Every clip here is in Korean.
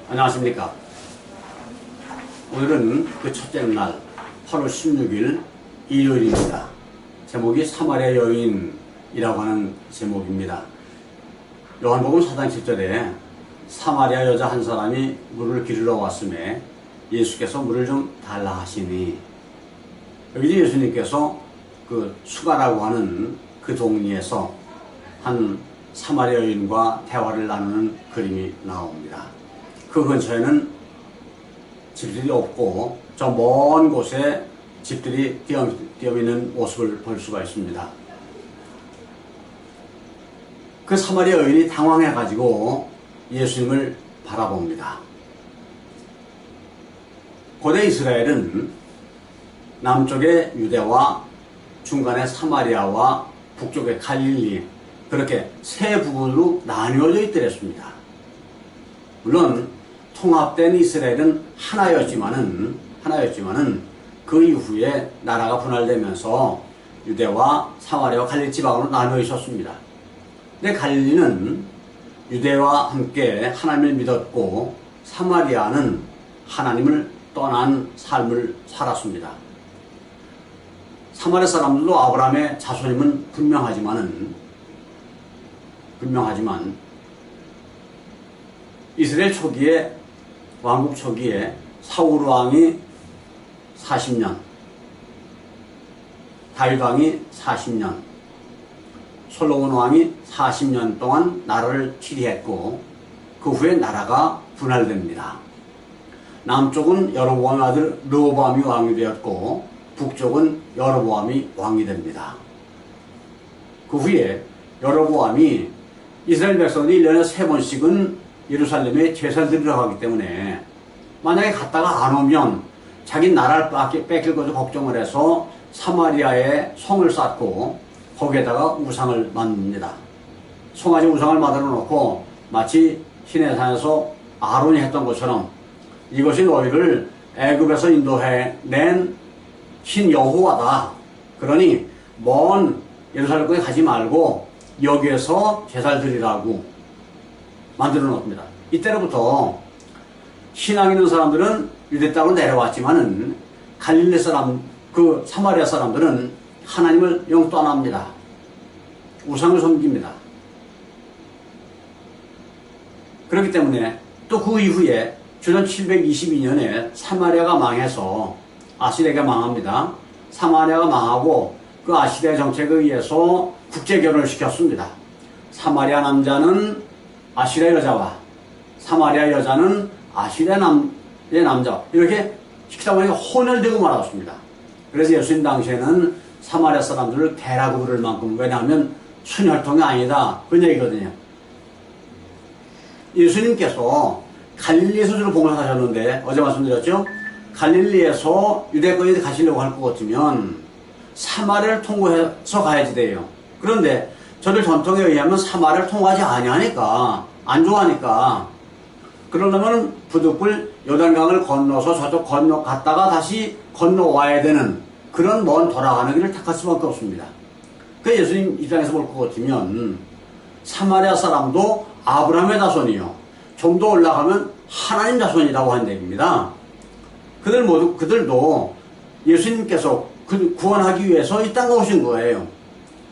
안녕하십니까. 오늘은 그 첫째 날 8월 16일 일요일입니다. 제목이 사마리아 여인이라고 하는 제목입니다. 요한복음 4장 7절에 사마리아 여자 한 사람이 물을 기르러 왔음에 예수께서 물을 좀 달라 하시니, 여기 예수님께서 그 수가라고 하는 그 동리에서 한 사마리아 여인과 대화를 나누는 그림이 나옵니다. 그 근처에는 집들이 없고 저 먼 곳에 집들이 띄엄띄엄 모습을 볼 수가 있습니다. 그 사마리아 여인이 당황해가지고 예수님을 바라봅니다. 고대 이스라엘은 남쪽의 유대와 중간의 사마리아와 북쪽의 갈릴리, 그렇게 세 부분으로 나뉘어져 있더랬습니다. 물론 통합된 이스라엘은 하나였지만은 그 이후에 나라가 분할되면서 유대와 사마리아와 갈릴리 지방으로 나뉘어 있었습니다. 근데 갈릴리는 유대와 함께 하나님을 믿었고 사마리아는 하나님을 떠난 삶을 살았습니다. 사마리아 사람들도 아브라함의 자손임은 분명하지만 이스라엘 초기에, 왕국 초기에 사울 왕이 40년, 다윗 왕이 40년, 솔로몬 왕이 40년 동안 나라를 치리했고 그 후에 나라가 분할됩니다. 남쪽은 여로보암의 아들 르호보암이 왕이 되었고 북쪽은 여로보암이 왕이 됩니다. 그 후에 여로보암이 이스라엘 백성들이 1년에 3번씩은 예루살렘에 제사를 드리러 가기 때문에 만약에 갔다가 안 오면 자기 나라를 뺏길 것을 걱정을 해서 사마리아에 성을 쌓고 거기에다가 우상을 만듭니다. 송아지 우상을 만들어 놓고 마치 시내산에서 아론이 했던 것처럼 이것이 너희를 애굽에서 인도해낸 신 여호와다. 그러니 먼 예루살렘까지 가지 말고 여기에서 제사를 드리라고 만들어 놓습니다. 이때로부터 신앙 있는 사람들은 유대 땅으로 내려왔지만은 갈릴리 사람, 그 사마리아 사람들은 하나님을 영 떠납니다. 우상을 섬깁니다. 그렇기 때문에 또 그 이후에 주전 722년에 사마리아가 망해서 아시리아가 망합니다. 사마리아가 망하고 그 아시리아 정책에 의해서 국제 결혼을 시켰습니다. 사마리아 남자는 아시리아 여자와 사마리아 여자는 아시리아 남자, 이렇게 시키다 보니까 혼혈되고 말았습니다. 그래서 예수님 당시에는 사마리아 사람들을 개라고 부를 만큼, 왜냐하면 순혈통이 아니다, 그런 얘기거든요. 예수님께서 갈릴리에서 주로 봉사하셨는데 어제 말씀드렸죠? 갈릴리에서 유대권에 가시려고 할 것 같으면 사마리아를 통과해서 가야지 돼요. 그런데 저들 전통에 의하면 사마리아를 통과하지 아니하니까, 안 좋아하니까, 그러려면 부득불 요단강을 건너서 저쪽 갔다가 다시 건너와야 되는 그런 먼 돌아가는 길을 택할 수밖에 없습니다. 그 예수님 입장에서 볼 것 같으면 사마리아 사람도 아브라함의 자손이요, 좀 더 올라가면 하나님 자손이라고 하는 얘기입니다. 그들도 예수님께서 구원하기 위해서 이 땅에 오신 거예요.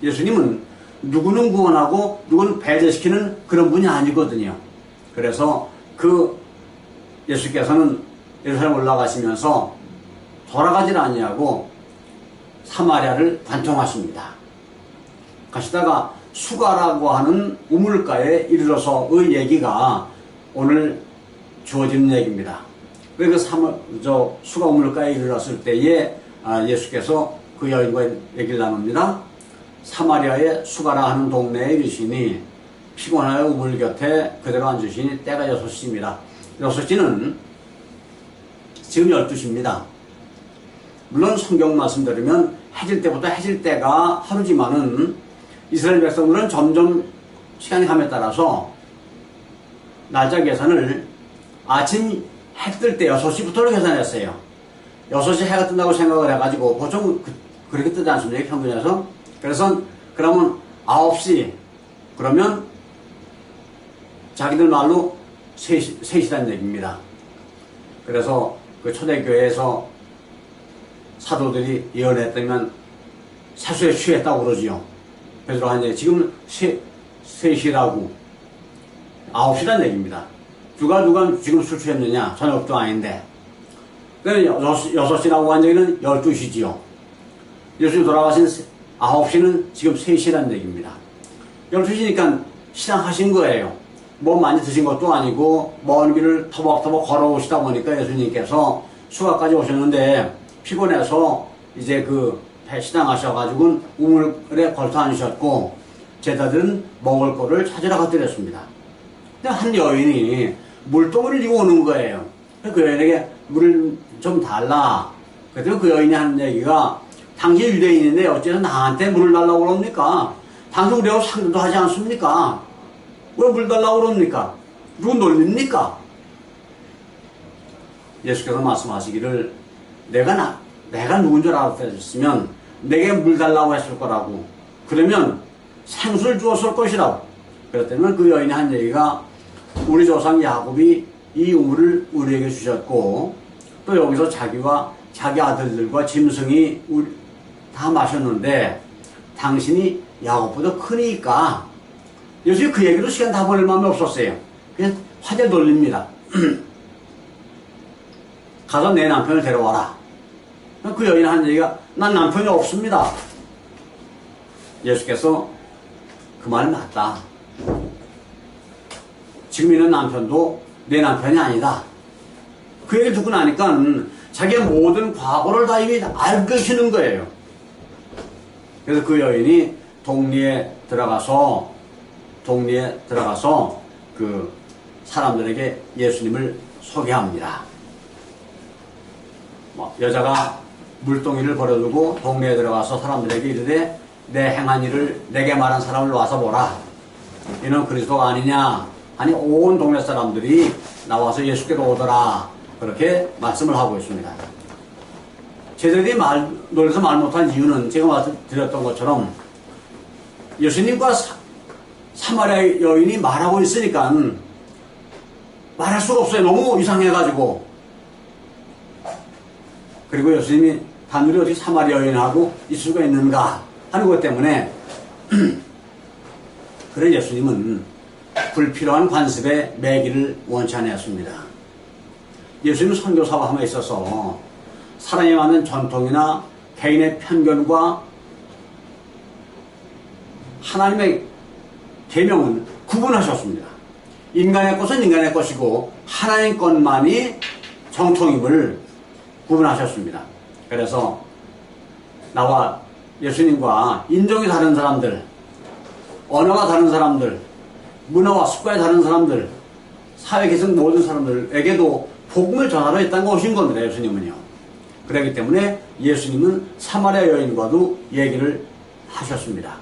예수님은 누구는 구원하고 누구는 배제시키는 그런 분이 아니거든요. 그래서 그 예수께서는 예루살렘 올라가시면서 돌아가질 아니하고 사마리아를 관통하십니다. 가시다가 수가라고 하는 우물가에 이르러서의 얘기가 오늘 주어지는 얘기입니다. 그 수가 우물가에 이르렀을 때에 예수께서 그 여인과 얘기를 나눕니다. 사마리아의 수가라 하는 동네에 이르시니 피곤하여 우물 곁에 그대로 앉으시니 때가 6시입니다. 6시는 지금 12시입니다. 물론 성경 말씀드리면 해질 때부터 해질 때가 하루지만은 이스라엘 백성들은 점점 시간이 감에 따라서 날짜 계산을 아침 해 뜰 때 6시부터로 계산했어요. 6시 해가 뜬다고 생각을 해가지고 보통 그렇게 뜨지 않습니까? 평균에서. 그래서 그러면 9시, 그러면 자기들 말로 셋이란 얘기입니다. 그래서 그 초대교회에서 사도들이 예언했다면 사수에 취했다고 그러지요. 베드로가 한 얘기, 지금 셋이라고 9시란 얘기입니다. 누가 지금 술 취했느냐? 저녁도 아닌데. 그러니까 6시라고 한 얘기는 12시지요. 예수님 돌아가신 9시는 지금 3시란 얘기입니다. 12시니까 시장하신 거예요. 뭐 많이 드신 것도 아니고 먼 길을 터벅터벅 걸어오시다 보니까 예수님께서 수가까지 오셨는데 피곤해서 이제 그 시장하셔가지고 우물에 걸터 앉으셨고 제자들은 먹을 거를 찾으러 갔더랬습니다. 근데 한 여인이 물동이를 이고 오는 거예요. 그 여인에게 물을 좀 달라. 그랬더니 그 여인이 하는 얘기가 당신 유대인인데 어째서 나한테 물을 달라고 그럽니까? 당신 우리하고 상대도 하지 않습니까? 왜 물 달라고 그럽니까? 누구 놀립니까? 예수께서 말씀하시기를 내가 누군 줄 알았으면 내게 물 달라고 했을 거라고. 그러면 생수를 주었을 것이라고. 그랬더니 그 여인이 한 얘기가 우리 조상 야곱이 이 우물을 우리에게 주셨고 또 여기서 자기와 자기 아들들과 짐승이 다 마셨는데 당신이 야곱보다 크니까 요즘 그 얘기로 시간 다 보낼 마음이 없었어요. 그냥 화제 돌립니다. 가서 내 남편을 데려와라. 그 여인 한 얘기가 난 남편이 없습니다. 예수께서 그 말이 맞다. 지금 있는 남편도 내 남편이 아니다. 그 얘기를 듣고 나니까 자기의 모든 과거를 다 이미 알고 계시는 거예요. 그래서 그 여인이 동리에 들어가서 그 사람들에게 예수님을 소개합니다. 여자가 물동이를 버려두고 동네에 들어가서 사람들에게 이르되 내 행한 일을 내게 말한 사람을 와서 보라. 이는 그리스도가 아니냐 하니 온 동네 사람들이 나와서 예수께로 오더라. 그렇게 말씀을 하고 있습니다. 제자들이 놀라서 말 못한 이유는 제가 말씀드렸던 것처럼 예수님과 사마리아 여인이 말하고 있으니까 말할 수가 없어요. 너무 이상해가지고. 그리고 예수님이 단둘이 어떻게 사마리아 여인하고 있을 수가 있는가 하는 것 때문에 그래 예수님은 불필요한 관습에 매기를 원치 않았습니다. 예수님은 선교사와 함에 있어서 사람에 맞는 전통이나 개인의 편견과 하나님의 계명은 구분하셨습니다. 인간의 것은 인간의 것이고 하나님 것만이 정통임을 구분하셨습니다. 그래서 나와 예수님과 인종이 다른 사람들, 언어가 다른 사람들, 문화와 습관이 다른 사람들, 사회 계층 모든 사람들에게도 복음을 전하러 이 땅에 오신 겁니다. 예수님은요. 그렇기 때문에 예수님은 사마리아 여인과도 얘기를 하셨습니다.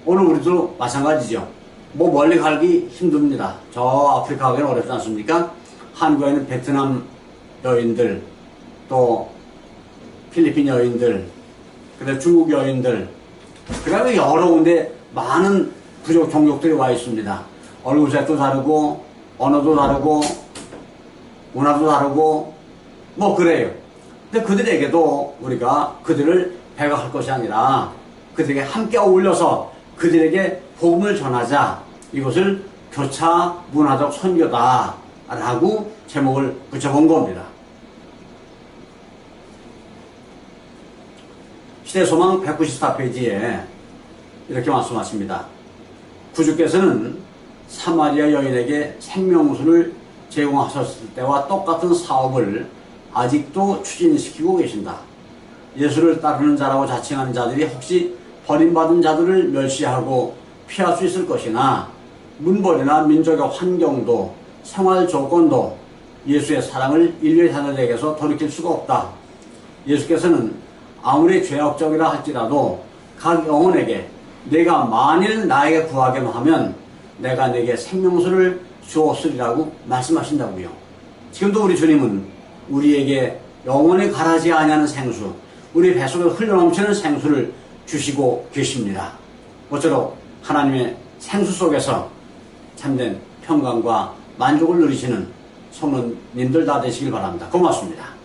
오늘 우리도 마찬가지죠. 뭐 멀리 가기 힘듭니다. 저 아프리카 가기는 어렵지 않습니까? 한국에 있는 베트남 여인들, 또 필리핀 여인들, 그다음에 중국 여인들, 그 다음에 여러 군데 많은 부족 종족들이 와 있습니다. 얼굴색도 다르고 언어도 다르고 문화도 다르고 뭐 그래요. 근데 그들에게도 우리가 그들을 배격할 것이 아니라 그들에게 함께 어울려서 그들에게 복음을 전하자. 이것을 교차 문화적 선교다 라고 제목을 붙여본 겁니다. 시대소망 194페이지에 이렇게 말씀하십니다. 구주께서는 사마리아 여인에게 생명수를 제공하셨을 때와 똑같은 사업을 아직도 추진시키고 계신다. 예수를 따르는 자라고 자칭하는 자들이 혹시 버림받은 자들을 멸시하고 피할 수 있을 것이나 문벌이나 민족의 환경도 생활 조건도 예수의 사랑을 인류의 자녀들에게서 돌이킬 수가 없다. 예수께서는 아무리 죄악적이라 할지라도 각 영혼에게 내가 만일 나에게 구하기만 하면 내가 내게 생명수를 주었으리라고 말씀하신다고요. 지금도 우리 주님은 우리에게 영원히 가라지 아니하는 생수, 우리 뱃속에 흘러넘치는 생수를 주시고 계십니다. 모쪼록 하나님의 생수 속에서 참된 평강과 만족을 누리시는 성도님들 다 되시길 바랍니다. 고맙습니다.